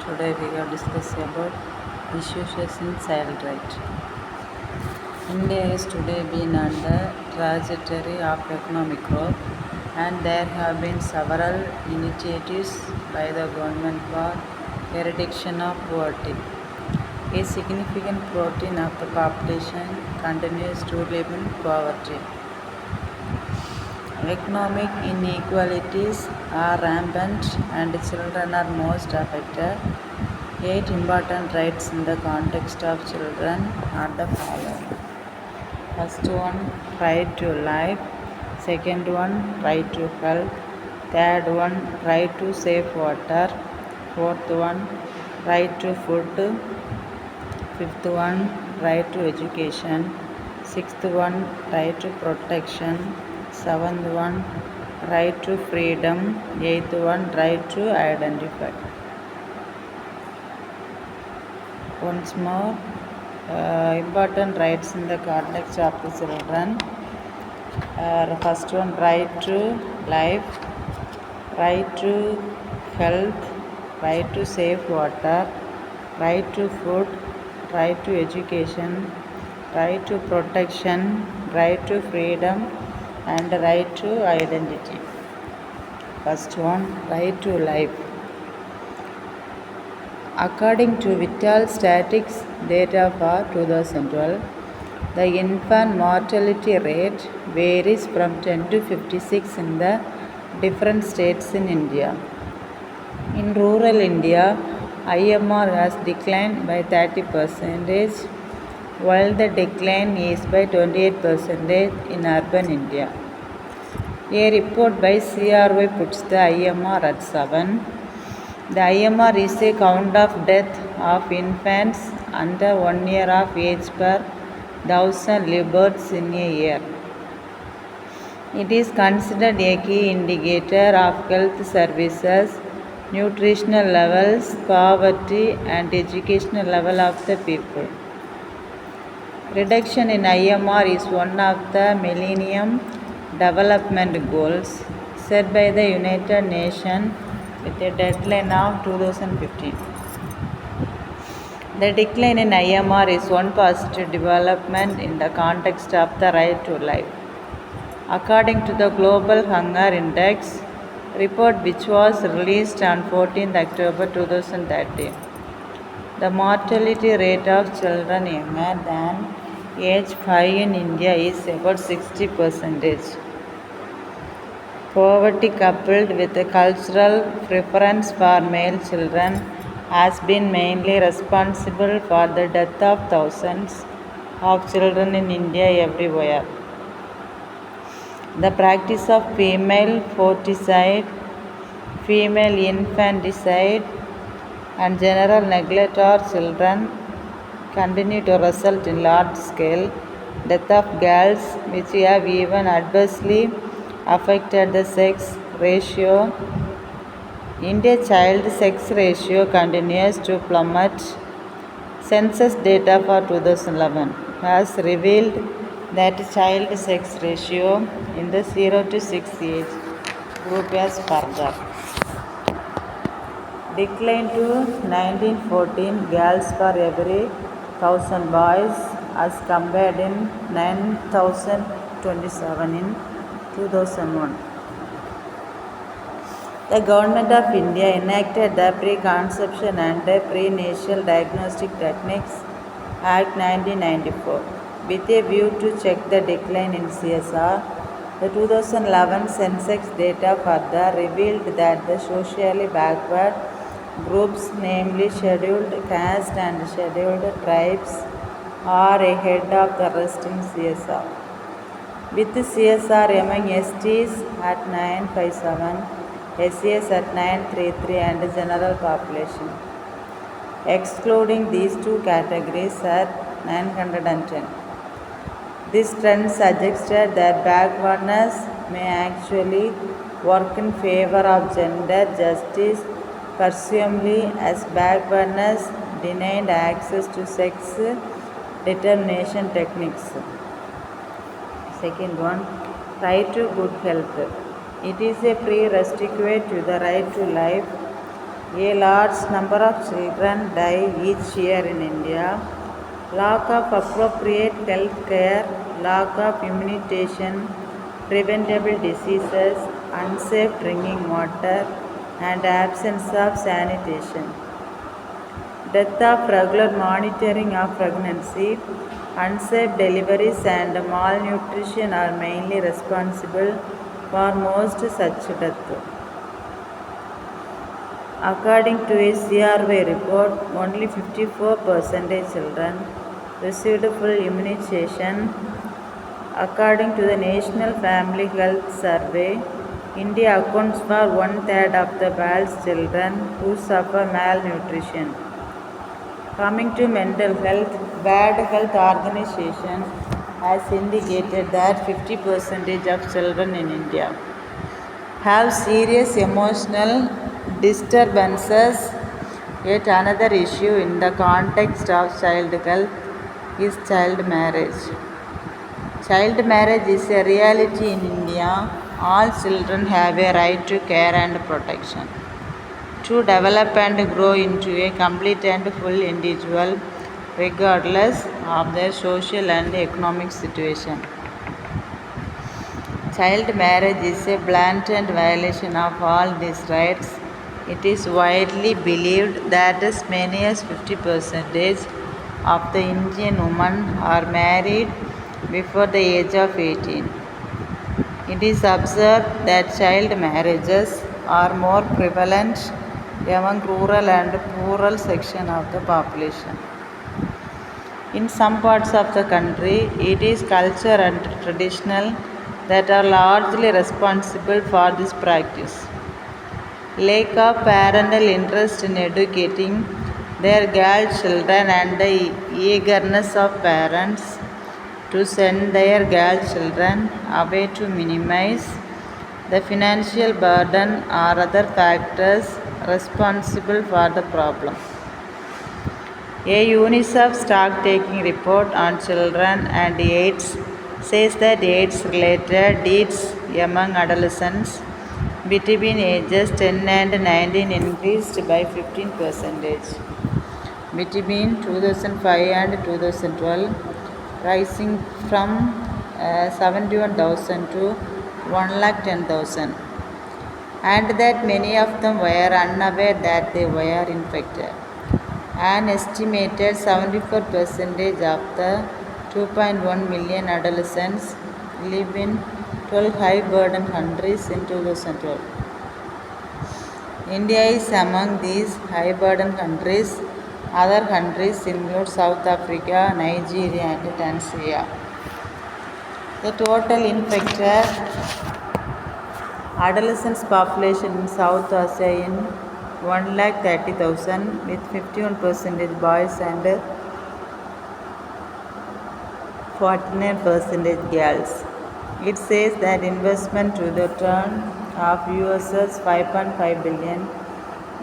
Today we will discuss about issues in child right. India is today been under trajectory of economic growth, and there have been several initiatives by the government for eradication of poverty. A significant portion of the population continues to live in poverty. Economic inequalities are rampant and children are most affected. 8 important rights in the context of children are the following. First one, right to life. Second one, right to health. Third one, right to safe water. Fourth one, right to food. Fifth one, right to education. Sixth one, right to protection. Seventh one, right to freedom. Eighth one, right to identify. Once more, important rights in the context of the children. First one, right to life, right to health, right to safe water, right to food, right to education, right to protection, right to freedom, and right to identity. First one, right to life. According to Vital Statistics data for 2012, the infant mortality rate varies from 10 to 56 in the different states in India. In rural India, IMR has declined by 30%, while the decline is by 28% in urban India. A report by CRY puts the IMR at 7. The IMR is a count of death of infants under 1 year of age per 1,000 live births in a year. It is considered a key indicator of health services, nutritional levels, poverty, and educational level of the people. Reduction in IMR is one of the Millennium Development Goals set by the United Nations with a deadline of 2015. The decline in IMR is one positive development in the context of the right to life. According to the Global Hunger Index report, which was released on 14 October 2013, the mortality rate of children younger than age 5 in India is about 60%. Poverty coupled with a cultural preference for male children has been mainly responsible for the death of thousands of children in India every year. The practice of female foeticide, female infanticide, and general neglect of children continue to result in large-scale death of girls, which have even adversely affected the sex ratio. India's child sex ratio continues to plummet. Census data for 2011 has revealed that child sex ratio in the 0 to 6 age group has further declined to 1914 girls per every 1,000 boys as compared in 9,027 in 2001. The Government of India enacted the Preconception and Prenatal Diagnostic Techniques Act 1994 with a view to check the decline in CSR. The 2011 Census data further revealed that the socially backward groups, namely scheduled caste and scheduled tribes, are ahead of the rest in CSR, with CSR among STs at 957, SCs at 933, and general population, excluding these two categories, at 910. This trend suggested that backwardness may actually work in favor of gender justice, presumably as backwardness denied access to sex determination techniques. Second one, right to good health. It is a prerequisite to the right to life. A large number of children die each year in India. Lack of appropriate health care, lack of immunization, preventable diseases, unsafe drinking water, and absence of sanitation. Death of regular monitoring of pregnancy, unsafe deliveries, and malnutrition are mainly responsible for most such deaths. According to a CRY report, only 54% children received full immunization. According to the National Family Health Survey, India accounts for one-third of the world's children who suffer malnutrition. Coming to mental health, World Health Organization has indicated that 50% of children in India have serious emotional disturbances. Yet another issue in the context of child health is child marriage. Child marriage is a reality in India. All children have a right to care and protection, to develop and grow into a complete and full individual, regardless of their social and economic situation. Child marriage is a blatant violation of all these rights. It is widely believed that as many as 50% of the Indian women are married before the age of 18. It is observed that child marriages are more prevalent among rural and poorer sections of the population. In some parts of the country, it is culture and traditional that are largely responsible for this practice. Lack of parental interest in educating their girl children and the eagerness of parents to send their girl children away to minimize the financial burden are other factors responsible for the problem. A UNICEF stock-taking report on children and AIDS says that AIDS-related deaths among adolescents between ages 10 and 19 increased by 15% between 2005 and 2012, rising from 71,000 to 110,000, and that many of them were unaware that they were infected. An estimated 74% of the 2.1 million adolescents live in 12 high-burden countries in 2012. India is among these high-burden countries. Other countries include South Africa, Nigeria, and Tanzania. The total infected adolescents population in South Asia in 130,000 with 51% boys and 49% girls. It says that investment to the tune of USS 5.5 billion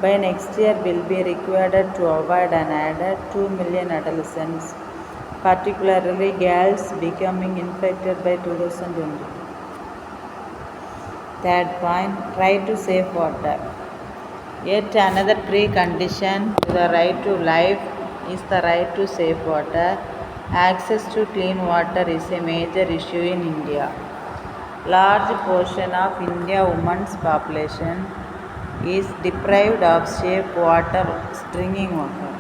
by next year will be required to avoid an added 2 million adolescents, particularly girls, becoming infected by 2020. Third point, try to save water. Yet another precondition to the right to life is the right to safe water. Access to clean water is a major issue in India. Large portion of India women's population is deprived of safe water, drinking water.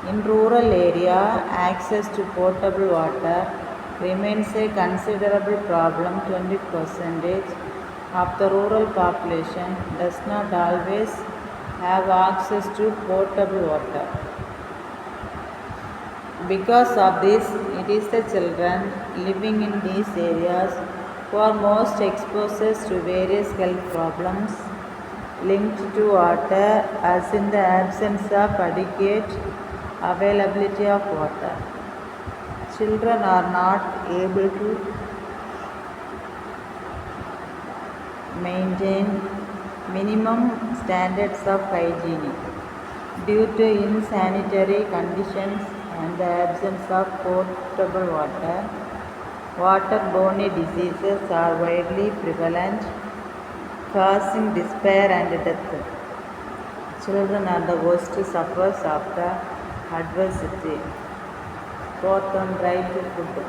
In rural area, access to potable water remains a considerable problem. 20% of the rural population does not always have access to potable water. Because of this, it is the children living in these areas who are most exposed to various health problems linked to water, as in the absence of adequate availability of water. Children are not able to maintain minimum standards of hygiene due to insanitary conditions and the absence of potable water. Waterborne diseases are widely prevalent, causing despair and death. Children are the worst sufferers after adversity. Fourth one, right to food.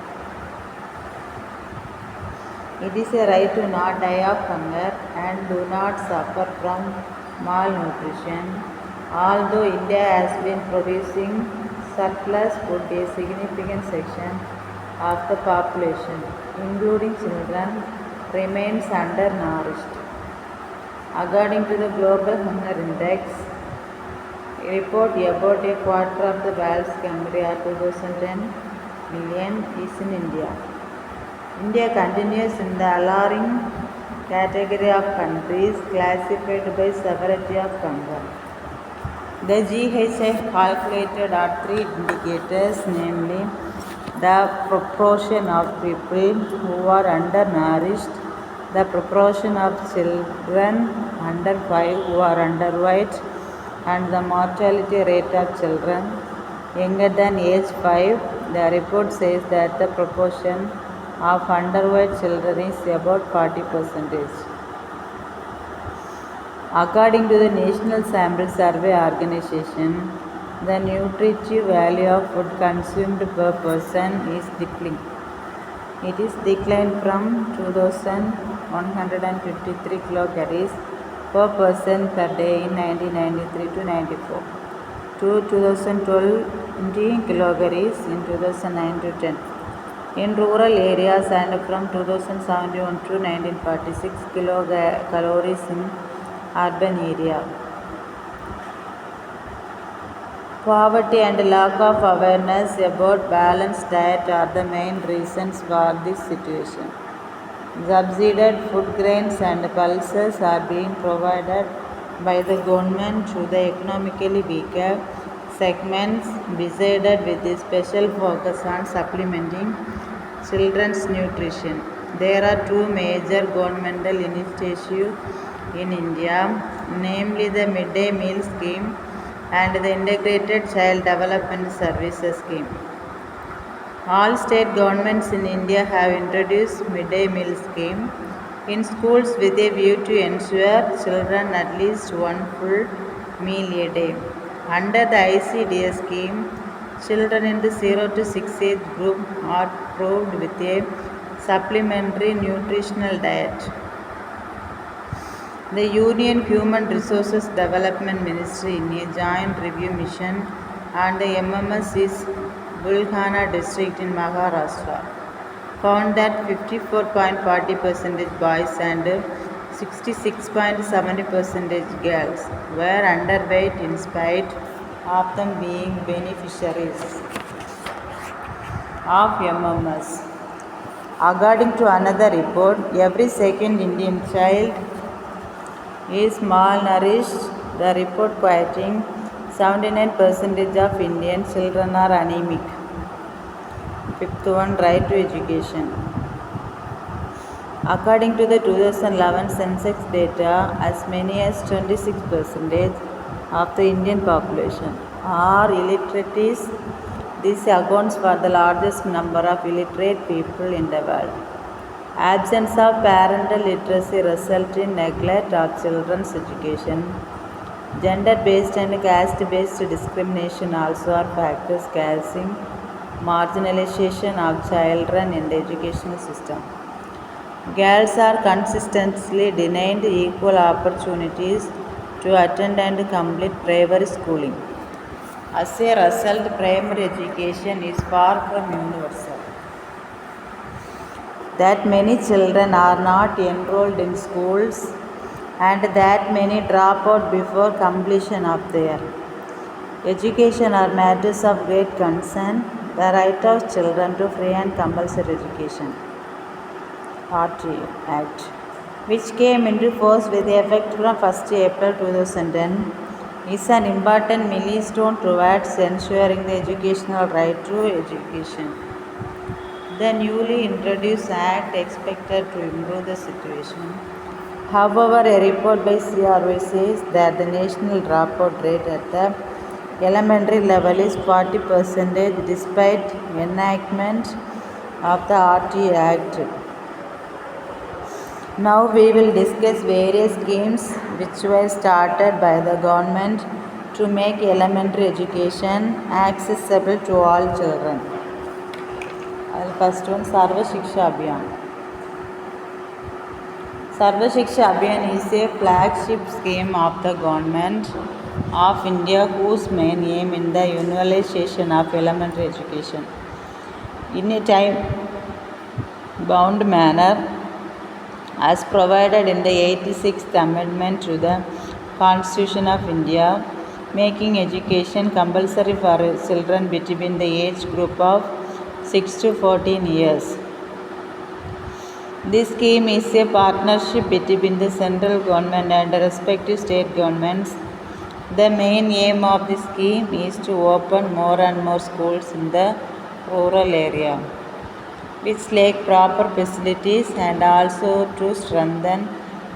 It is a right to not die of hunger and do not suffer from malnutrition. Although India has been producing surplus food, a significant section of the population, including children, remains undernourished. According to the Global Hunger Index, a report about a quarter of the world's hungry at 2010 million is in India. India continues in the alarming category of countries classified by severity of hunger. The GHF calculated are three indicators, namely the proportion of people who are undernourished, the proportion of children under 5 who are underweight, and the mortality rate of children younger than age 5. The report says that the proportion of underweight children is about 40%. According to the National Sample Survey Organization, the nutritive value of food consumed per person is declining. It is declined from 2,153 kilocalories per person per day in 1993 to 94 to 2020 kilocalories in 2009 to 10. In rural areas and from 2071 to 1946 kilocalories in urban area. Poverty and lack of awareness about balanced diet are the main reasons for this situation. Subsidized food grains and pulses are being provided by the government to the economically weaker segments, besides with a special focus on supplementing children's nutrition. There are two major governmental initiatives in India, namely the Midday Meal Scheme and the Integrated Child Development Services Scheme. All state governments in India have introduced Midday Meal Scheme in schools with a view to ensure children at least one full meal a day. Under the ICDS scheme, children in the 0 to 6 age group are provided with a supplementary nutritional diet. The Union Human Resources Development Ministry in a joint review mission and the MMS's Bulhana district in Maharashtra found that 54.40% boys and 66.70% girls were underweight in spite of them being beneficiaries of MMS. According to another report, every second Indian child is malnourished. The report quoting 79% of Indian children are anemic. Fifth one, right to education. According to the 2011 census data, as many as 26% of the Indian population are illiterates. This accounts for the largest number of illiterate people in the world. Absence of parental literacy results in neglect of children's education. Gender-based and caste-based discrimination also are factors causing marginalization of children in the educational system. Girls are consistently denied equal opportunities to attend and complete primary schooling. As a result, primary education is far from universal. That many children are not enrolled in schools and that many drop out before completion of their education are matters of great concern. The right of children to free and compulsory education RT Act, which came into force with effect from 1st April 2010, is an important milestone towards ensuring the educational right to education. The newly introduced Act expected to improve the situation. However, a report by CRO says that the national dropout rate at the elementary level is 40% despite enactment of the RT Act. Now we will discuss various schemes which were started by the government to make elementary education accessible to all children. First one, Sarva Shiksha Abhiyan. Sarva Shiksha Abhiyan is a flagship scheme of the government of India whose main aim is the universalization of elementary education in a time-bound manner as provided in the 86th Amendment to the Constitution of India, making education compulsory for children between the age group of 6 to 14 years. This scheme is a partnership between the central government and the respective state governments. The main aim of this scheme is to open more and more schools in the rural area, which lack proper facilities, and also to strengthen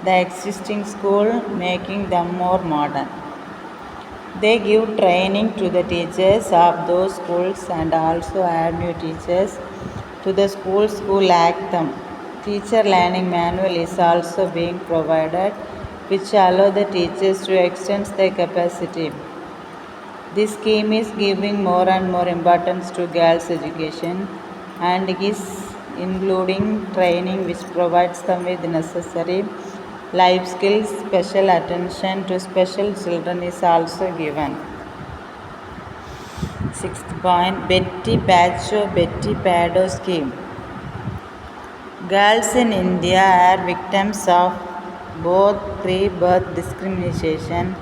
the existing school, making them more modern. They give training to the teachers of those schools and also add new teachers to the schools who lack them. Teacher learning manual is also being provided, which allow the teachers to extend their capacity. This scheme is giving more and more importance to girls' education and is including training which provides them with necessary life skills. Special attention to special children is also given. Sixth point, Betty Bachcho Betty Pado scheme. Girls in India are victims of both pre-birth discrimination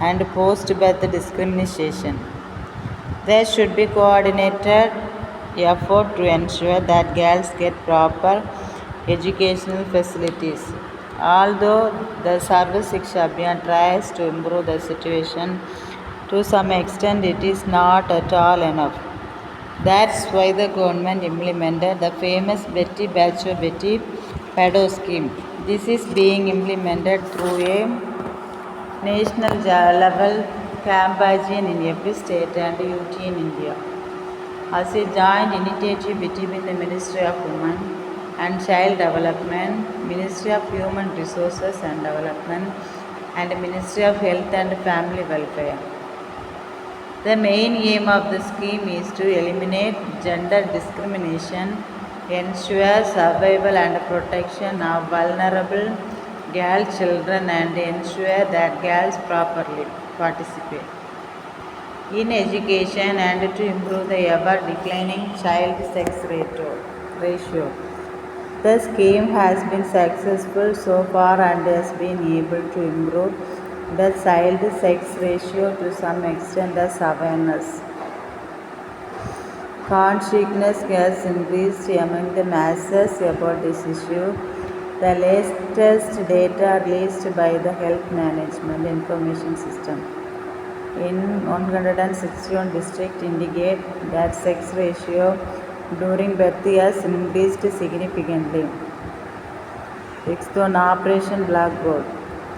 and post-birth discrimination. There should be coordinated effort to ensure that girls get proper educational facilities. Although the Sarva Shiksha Abhiyan tries to improve the situation, to some extent it is not at all enough. That's why the government implemented the famous Betty Bachcho Betty Pado scheme. This is being implemented through a national level campaign in every state and UT in India. As a joint initiative between the Ministry of Women and Child Development, Ministry of Human Resources and Development, and Ministry of Health and Family Welfare. The main aim of the scheme is to eliminate gender discrimination, ensure survival and protection of vulnerable girl children, and ensure that girls properly participate in education and to improve the ever declining child sex ratio. The scheme has been successful so far and has been able to improve the child sex ratio to some extent as awareness. Consciousness has increased among the masses about this issue. The latest data released by the Health Management Information System in 161 districts indicate that sex ratio during birth has increased significantly. Sixth one, Operation Blackboard.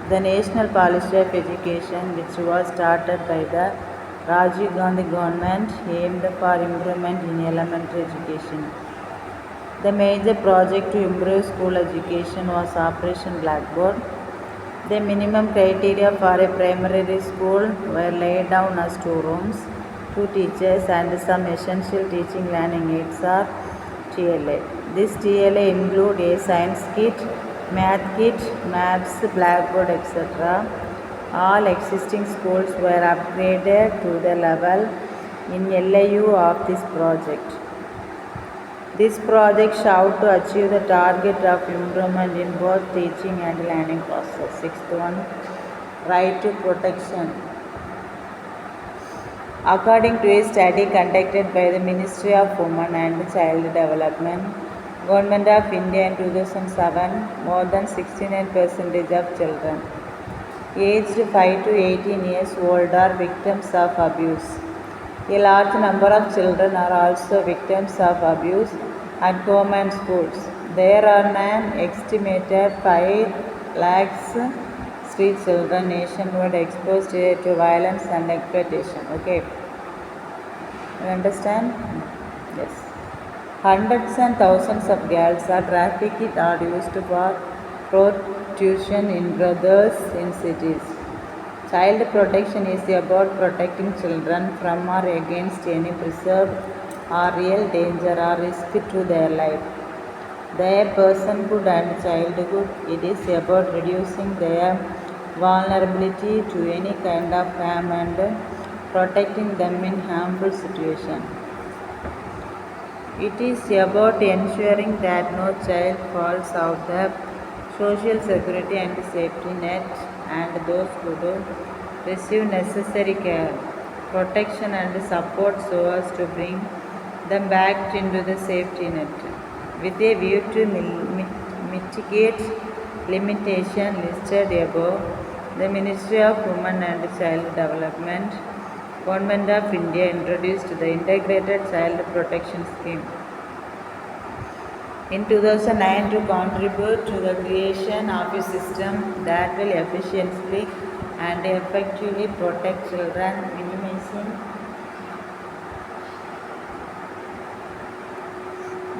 The national policy of education, which was started by the Rajiv Gandhi government, aimed for improvement in elementary education. The major project to improve school education was Operation Blackboard. The minimum criteria for a primary school were laid down as 2 rooms, 2 teachers, and some essential teaching learning aids or TLA. This TLA include a science kit, maps, blackboard, etc. All existing schools were upgraded to the level in LIU of this project. This project sought to achieve the target of improvement in both teaching and learning process. Sixth one, right to protection. According to a study conducted by the Ministry of Women and Child Development, Government of India in 2007, more than 69% of children aged 5 to 18 years old are victims of abuse. A large number of children are also victims of abuse at home and schools. There are an estimated 5 lakhs street children nationwide exposed to violence and exploitation. Okay. You understand? Yes. Hundreds and thousands of girls are trafficked or used for prostitution in brothels in cities. Child protection is about protecting children from or against any perceived or real danger or risk to their life, their personhood and childhood. It is about reducing their vulnerability to any kind of harm and protecting them in harmful situations. It is about ensuring that no child falls out the social security and safety net and those who do receive necessary care, protection and support so as to bring them back into the safety net. With a view to mitigate limitation listed above, the Ministry of Women and Child Development, Government of India introduced the Integrated Child Protection Scheme in 2009 to contribute to the creation of a system that will efficiently and effectively protect children, minimizing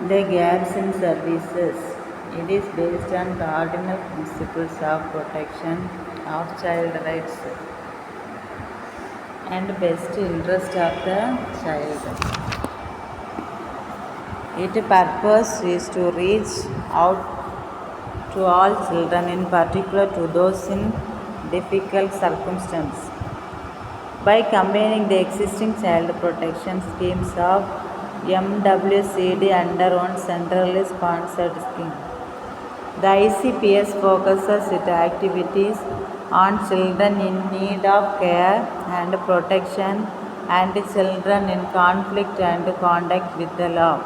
the gaps in services. It is based on cardinal principles of protection of child rights and best interest of the child. Its purpose is to reach out to all children, in particular to those in difficult circumstances, by combining the existing child protection schemes of MWCD under one centrally sponsored scheme. The ICPS focuses its activities on children in need of care and protection and children in conflict and contact with the law.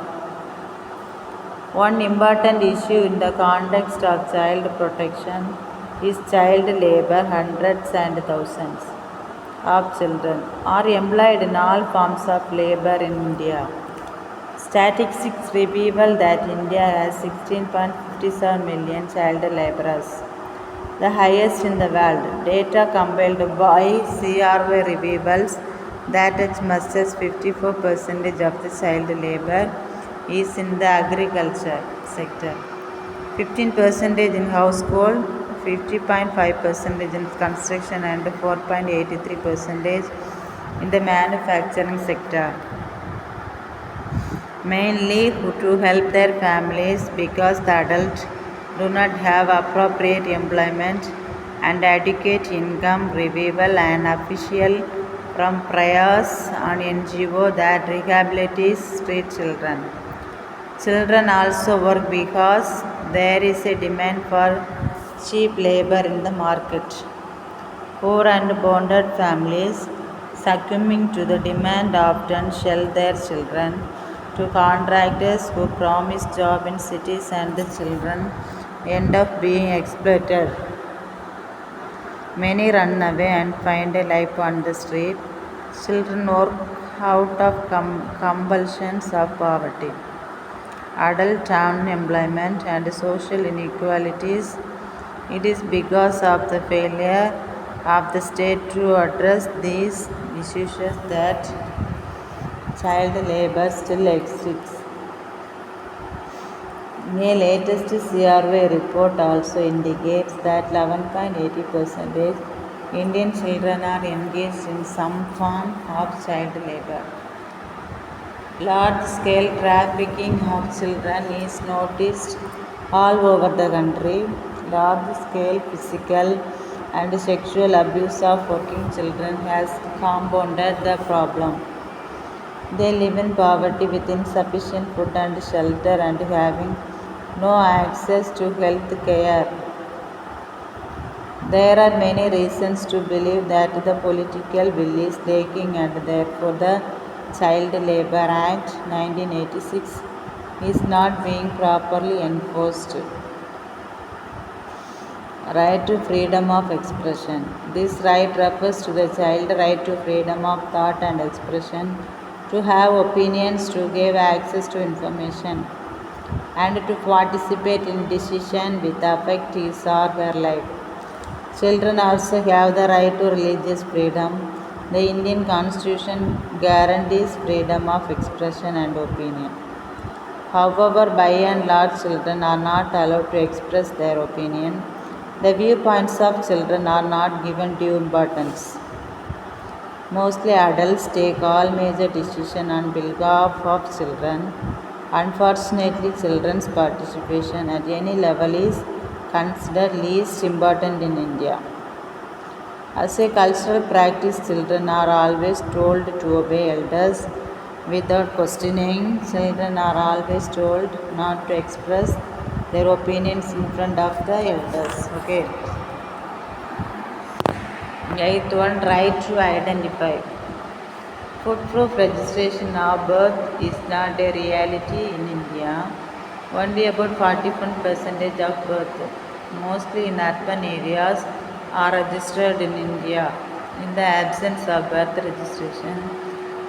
One important issue in the context of child protection is child labor. Hundreds and thousands of children are employed in all forms of labor in India. Statistics reveal that India has 16.57 million child laborers, the highest in the world. Data compiled by CRO reveals that as much as 54% of the child labor is in the agriculture sector, 15% in household, 50.5% in construction and 4.83% in the manufacturing sector, mainly to help their families because the adults do not have appropriate employment and adequate income. Revival an official from Prayas, an NGO that rehabilitates street children. Children also work because there is a demand for cheap labor in the market. Poor and bonded families succumbing to the demand often sell their children to contractors who promise jobs in cities, and the children end up being exploited. Many run away and find a life on the street. Children work out of compulsions of poverty, adult unemployment, and social inequalities. It is because of the failure of the state to address these issues that child labor still exists. A latest CRO report also indicates that 11.80% Indian children are engaged in some form of child labor. Large-scale trafficking of children is noticed all over the country. Large-scale physical and sexual abuse of working children has compounded the problem. They live in poverty with insufficient food and shelter and having no access to health care. There are many reasons to believe that the political will is lacking, and therefore the Child Labor Act 1986 is not being properly enforced. Right to freedom of expression. This right refers to the child right to freedom of thought and expression, to have opinions, to give access to information, and to participate in decision with affect his or her life. Children also have the right to religious freedom. The Indian Constitution guarantees freedom of expression and opinion. However, by and large, children are not allowed to express their opinion. The viewpoints of children are not given due importance. Mostly adults take all major decisions on behalf of children. Unfortunately, children's participation at any level is considered least important in India. As a cultural practice, children are always told to obey elders without questioning. Children are always told not to express their opinions in front of the elders. Okay. Eighth one, right to identify. Footproof registration of birth is not a reality in India. Only about 41% of birth, mostly in urban areas, are registered in India. In the absence of birth registration,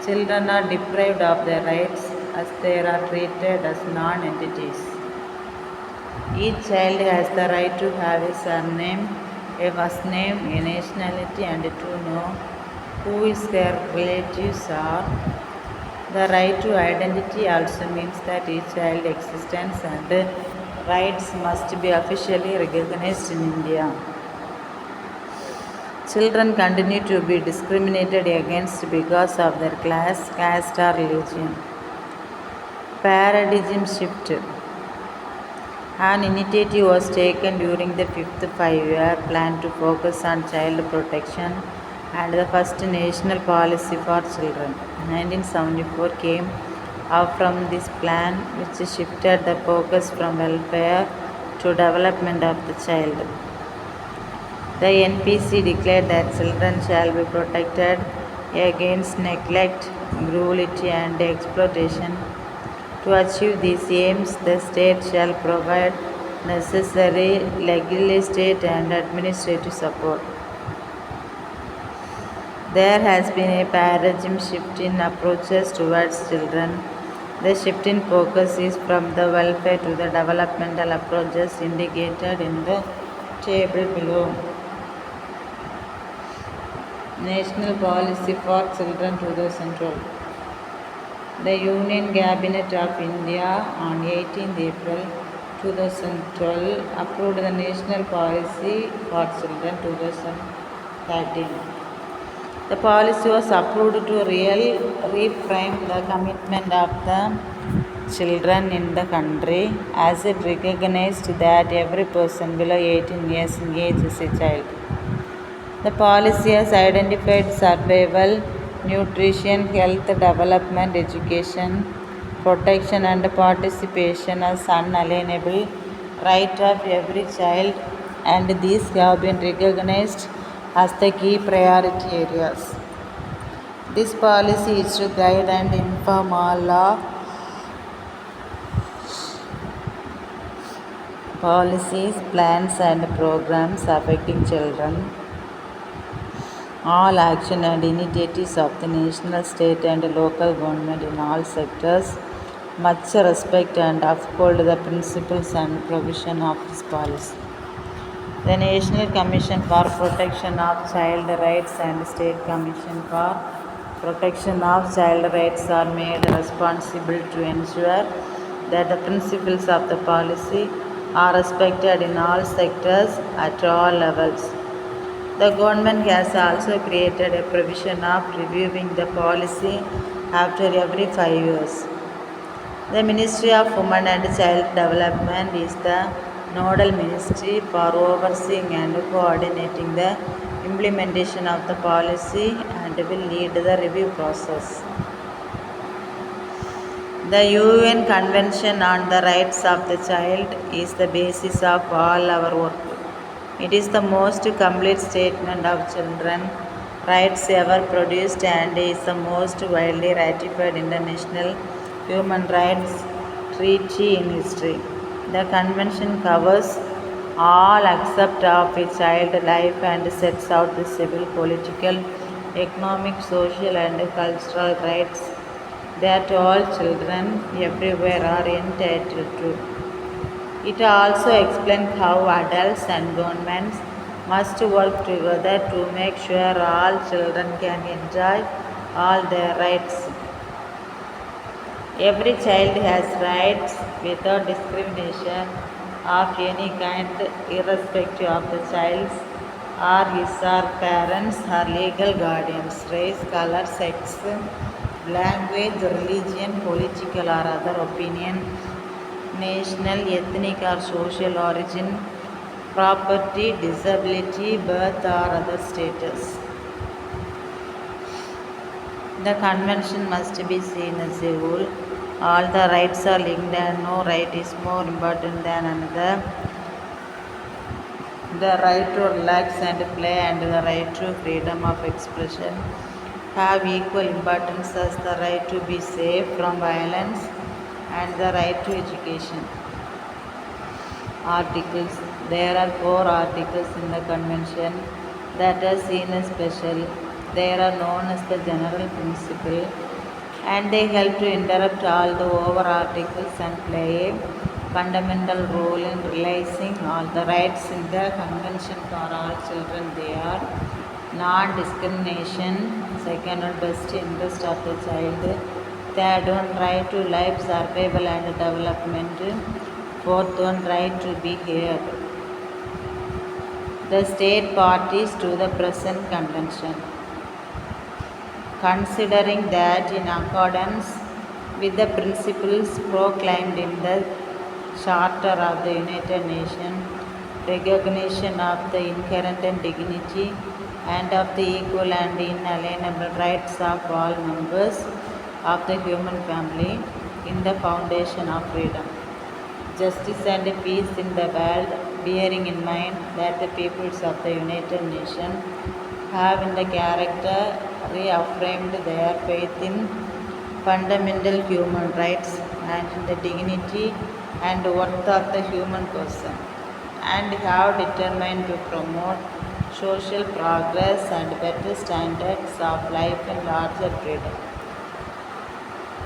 children are deprived of their rights as they are treated as non-entities. Each child has the right to have a surname, a first name, a nationality, and to know who is their relatives are. The right to identity also means that each child's existence and rights must be officially recognized in India. Children continue to be discriminated against because of their class, caste, or religion. Paradigm shift. An initiative was taken during the fifth five-year plan to focus on child protection and the first national policy for children. 1974 came out from this plan, which shifted the focus from welfare to development of the child. The NPC declared that children shall be protected against neglect, cruelty, and exploitation. To achieve these aims, the state shall provide necessary legislative and administrative support. There has been a paradigm shift in approaches towards children. The shift in focus is from the welfare to the developmental approaches indicated in the table below. National Policy for Children 2012. The Union Cabinet of India on 18th April 2012 approved the National Policy for Children 2013. The policy was approved to reframe the commitment of the children in the country, as it recognized that every person below 18 years in age is a child. The policy has identified survival, nutrition, health, development, education, protection, and participation as unalienable right of every child, and these have been recognized as the key priority areas. This policy is to guide and inform all law, policies, plans, and programs affecting children. All action and initiatives of the national, state, and local government in all sectors must respect and uphold the principles and provision of this policy. The National Commission for Protection of Child Rights and State Commission for Protection of Child Rights are made responsible to ensure that the principles of the policy are respected in all sectors at all levels. The government has also created a provision of reviewing the policy after every 5 years. The Ministry of Women and Child Development is the nodal ministry for overseeing and coordinating the implementation of the policy and will lead the review process. The UN Convention on the Rights of the Child is the basis of all our work. It is the most complete statement of children's rights ever produced and is the most widely ratified international human rights treaty in history. The convention covers all aspects of a child's life and sets out the civil, political, economic, social, and cultural rights that all children everywhere are entitled to. It also explains how adults and governments must work together to make sure all children can enjoy all their rights. Every child has rights without discrimination of any kind, irrespective of the child's or his or parents or legal guardians, race, color, sex, language, religion, political or other opinion, national, ethnic or social origin, property, disability, birth or other status. The convention must be seen as a whole. All the rights are linked and no right is more important than another. The right to relax and play and the right to freedom of expression have equal importance as the right to be safe from violence and the right to education. Articles. There are 4 articles in the convention that are seen as special. They are known as the general principle and they help to interrupt all the over articles and play a fundamental role in realizing all the rights in the convention for all children. They are non-discrimination, second one best interest of the child, third one right to life, survival and development, fourth one right to be heard. The state parties to the present convention. Considering that in accordance with the principles proclaimed in the Charter of the United Nations, recognition of the inherent dignity and of the equal and inalienable rights of all members of the human family in the foundation of freedom, justice and peace in the world, bearing in mind that the peoples of the United Nations have in the character reaffirmed their faith in fundamental human rights and in the dignity and worth of the human person, and have determined to promote social progress and better standards of life and larger freedom.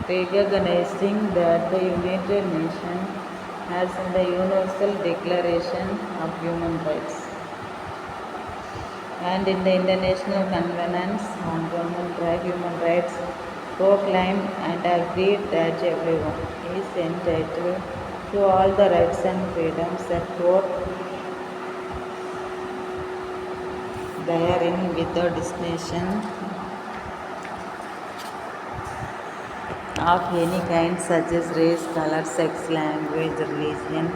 Recognizing that the United Nations has in the Universal Declaration of Human Rights and in the International Conventions on Human Rights proclaimed and agreed that everyone is entitled to all the rights and freedoms set forth therein without distinction of any kind such as race, color, sex, language, religion,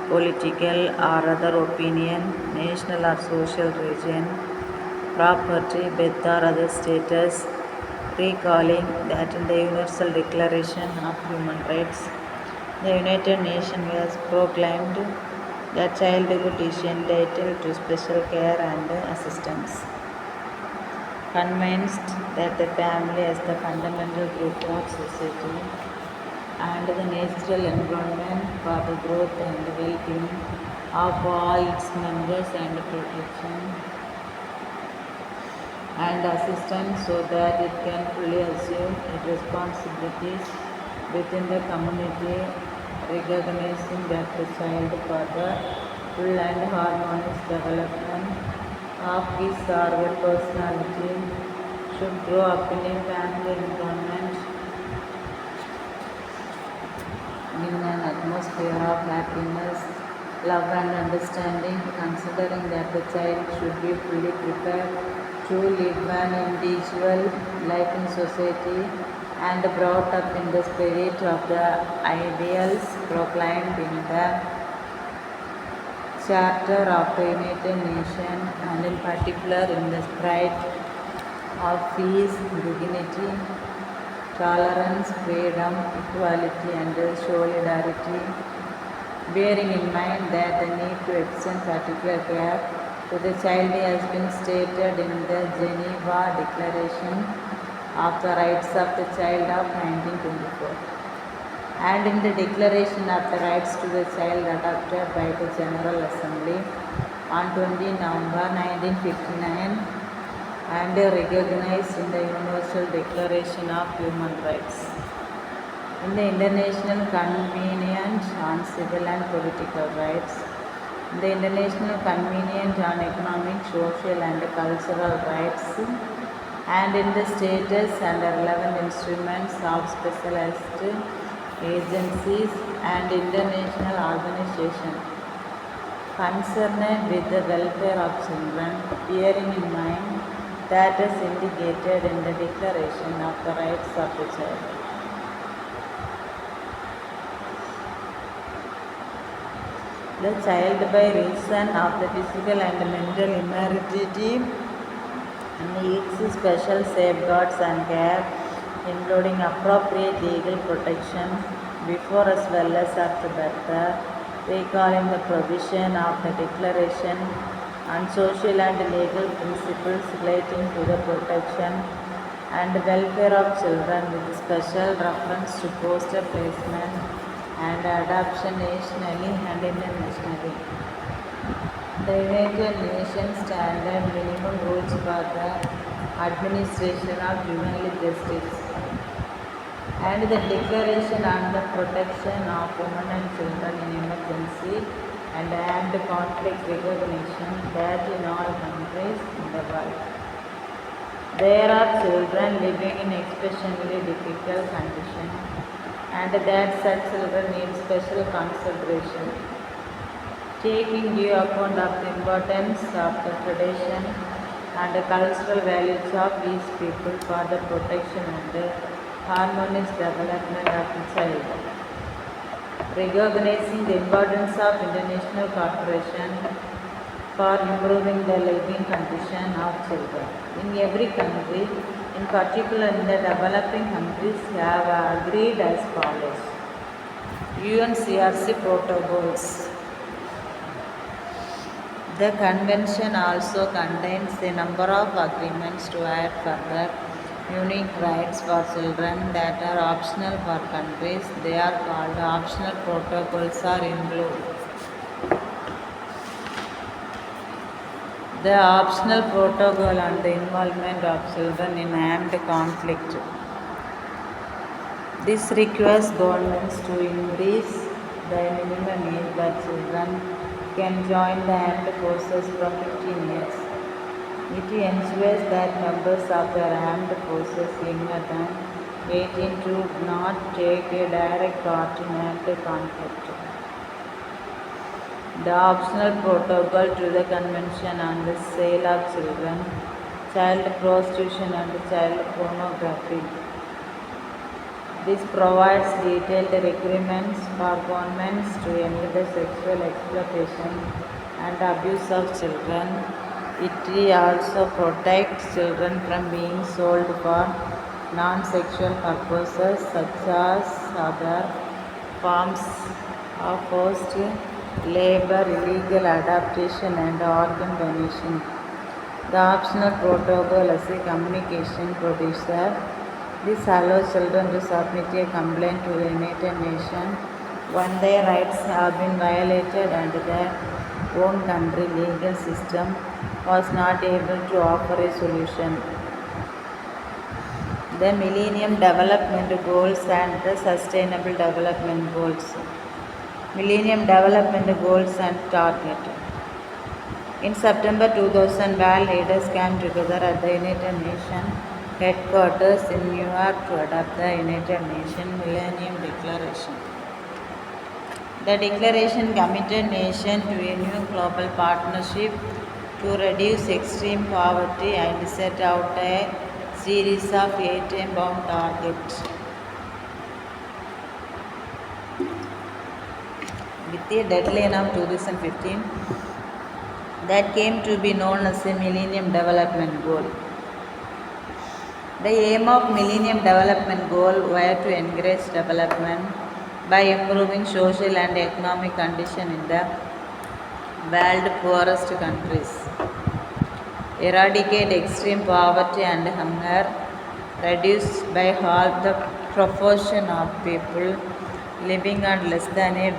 political or other opinion, national or social region, property, birth or other status, recalling that in the Universal Declaration of Human Rights, the United Nations has proclaimed that childhood is entitled to special care and assistance. Convinced that the family is the fundamental group of society and the natural environment for the growth and well-being of all its members and protection and assistance so that it can fully assume its responsibilities within the community, recognizing that the child for the full and harmonious development of his or her personality should grow up in a family environment in an atmosphere of happiness, love and understanding, considering that the child should be fully prepared to live an individual life in society and brought up in the spirit of the ideals proclaimed in the Charter of the United Nations and in particular in the spirit of peace, dignity, tolerance, freedom, equality and solidarity, bearing in mind that the need to extend particular care to the child has been stated in the Geneva Declaration of the Rights of the Child of 1924 and in the Declaration of the Rights to the Child adopted by the General Assembly on 20 November 1959 and recognized in the Universal Declaration of Human Rights. In the International Convention on Civil and Political Rights, the International Convention on Economic, Social and Cultural Rights, and in the status and relevant instruments of specialized agencies and international organizations concerned with the welfare of children, bearing in mind that is indicated in the Declaration of the Rights of the Child. The child, by reason of the physical and mental immortality, needs special safeguards and care, including appropriate legal protection before as well as after birth, recalling the provision of the Declaration on social and legal principles relating to the protection and welfare of children, with special reference to foster placement and adoption nationally and internationally. The United Nations standard minimum rules for the administration of juvenile justice and the Declaration on the protection of women and children in emergency and armed conflict recognition that in all countries in the world there are children living in especially difficult conditions and that such children need special consideration. Taking due account of the importance of the tradition and the cultural values of these people for the protection and the harmonious development of the child. Recognizing the importance of international cooperation for improving the living condition of children. In every country, in particular in the developing countries, have agreed as follows. UNCRC protocols. The convention also contains a number of agreements to add further unique rights for children that are optional for countries. They are called optional protocols or include. The optional protocol on the involvement of children in armed conflict. This requires governments to increase the minimum age that children can join the armed forces from 15 years. It ensures that members of the armed forces younger than 18 do not take a direct part in armed conflict. The optional protocol to the Convention on the Sale of Children, Child Prostitution and Child Pornography. This provides detailed requirements for governments to end the sexual exploitation and abuse of children. It also protects children from being sold for non-sexual purposes such as other forms of forced labor, illegal adoption and organ donation. The optional protocol as a communication producer. This allows children to submit a complaint to the United Nations when their rights have been violated and their own country legal system was not able to offer a solution. The Millennium Development Goals and the Sustainable Development Goals. Millennium Development Goals and Target. In September 2000, world leaders came together at the United Nations headquarters in New York to adopt the United Nations Millennium Declaration. The declaration committed nations to a new global partnership to reduce extreme poverty and set out a series of 8 time-bound targets. With a deadline of 2015 that came to be known as the Millennium Development Goal. The aim of Millennium Development Goal were to encourage development by improving social and economic conditions in the world's poorest countries, eradicate extreme poverty and hunger, reduce by half the proportion of people living on less than $1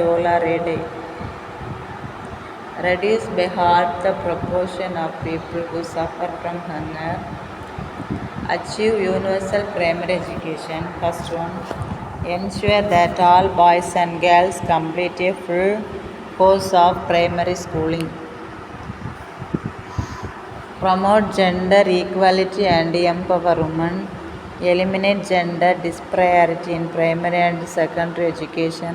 a day, reduce by half the proportion of people who suffer from hunger, achieve universal primary education. First one, ensure that all boys and girls complete a full course of primary schooling. promote gender equality and empower women, eliminate gender disparity in primary and secondary education,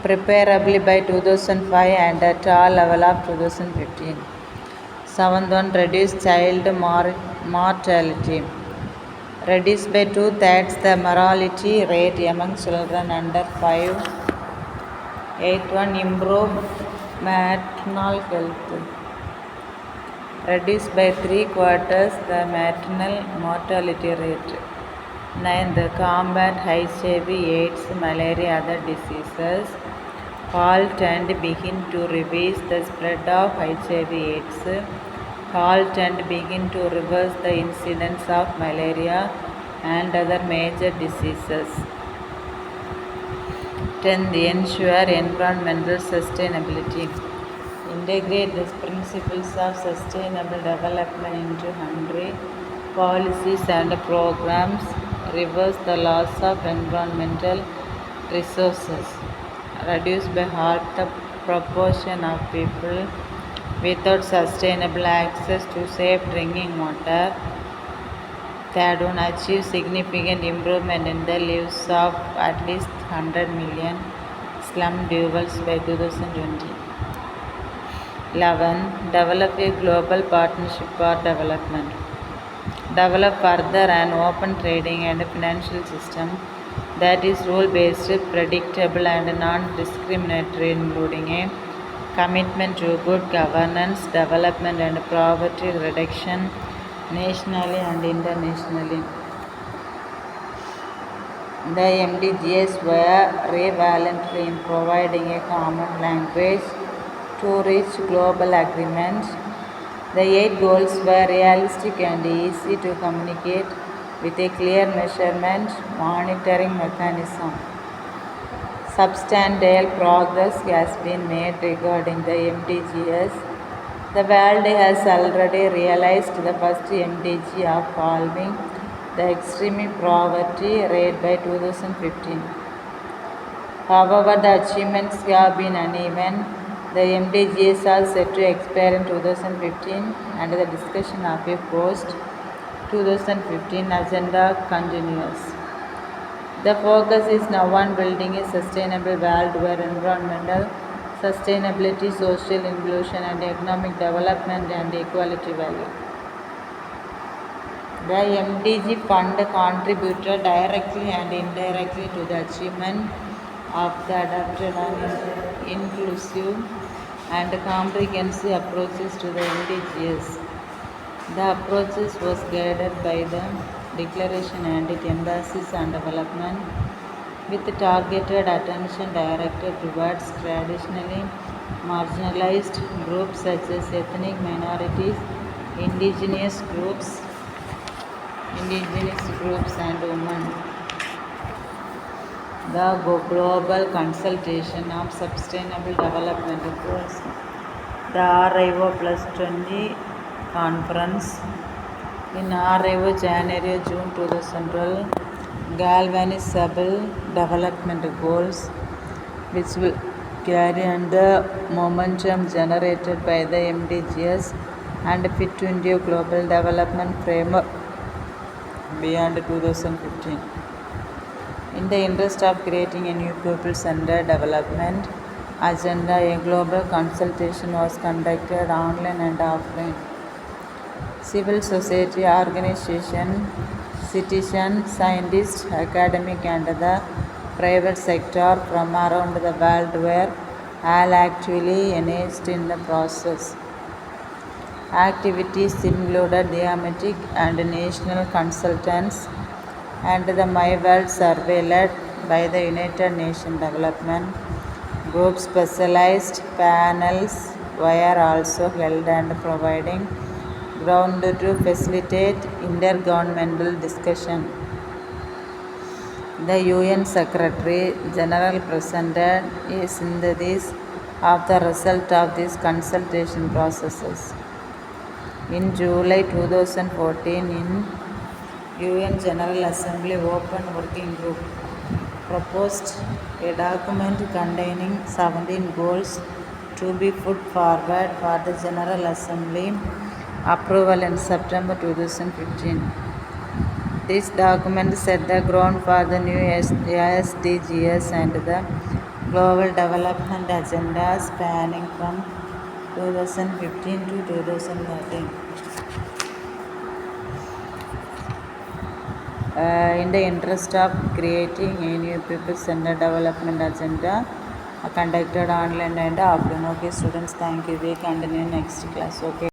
preferably by 2005 and at all level of 2015. Seventh one, reduce child mortality. Reduce by 2/3 the mortality rate among children under 5. Eighth one, improve maternal health. Reduce by 3/4 the maternal mortality rate. Ninth, combat HIV, AIDS, malaria, other diseases. Halt and begin to reverse the spread of HIV, AIDS. Halt and begin to reverse the incidence of malaria and other major diseases. 10th, ensure environmental sustainability. Integrate the principles of sustainable development into 100 policies and programs. Reverse the loss of environmental resources. Reduce by half the proportion of people without sustainable access to safe drinking water. Third one, achieve significant improvement in the lives of at least 100 million slum dwellers by 2020. 11. Develop a global partnership for development. Develop further an open trading and financial system that is rule-based, predictable and non-discriminatory, including a commitment to good governance, development and poverty reduction nationally and internationally. The MDGs were relevant in providing a common language to reach global agreement. The 8 goals were realistic and easy to communicate with a clear measurement monitoring mechanism. Substantial progress has been made regarding the MDGs. The world has already realized the first MDG of halving the extreme poverty rate by 2015. However, the achievements have been uneven. The MDGs are set to expire in 2015 and the discussion of a post-2015 agenda continues. The focus is now on building a sustainable world where environmental sustainability, social inclusion and economic development and equality value. The MDG Fund contributed directly and indirectly to the achievement of the adapted and inclusive and comprehensive approaches to the MDGs. The approaches was guided by the Declaration and its emphasis on development, with targeted attention directed towards traditionally marginalized groups such as ethnic minorities, indigenous groups and women. The Global Consultation of Sustainable Development Goals, the RIO Plus 20 Conference. In RIO January-June 2012, galvanizable development goals, which will carry on the momentum generated by the MDGs and fit into a global development framework beyond 2015. In the interest of creating a new people-centered development agenda, a global consultation was conducted online and offline. Civil society organizations, citizens, scientists, academic and the private sector from around the world were all actively engaged in the process. Activities included thematic and national consultants and the My World survey led by the United Nations Development Group. Specialized panels were also held and providing ground to facilitate intergovernmental discussion. The UN Secretary General presented a synthesis of the result of these consultation processes. In July 2014, in UN General Assembly Open Working Group proposed a document containing 17 goals to be put forward for the General Assembly approval in September 2015. This document set the ground for the new SDGs and the Global Development Agenda spanning from 2015 to 2030. In the interest of creating a new people-centered development agenda conducted online and offline. Okay, students, thank you. We continue next class. Okay.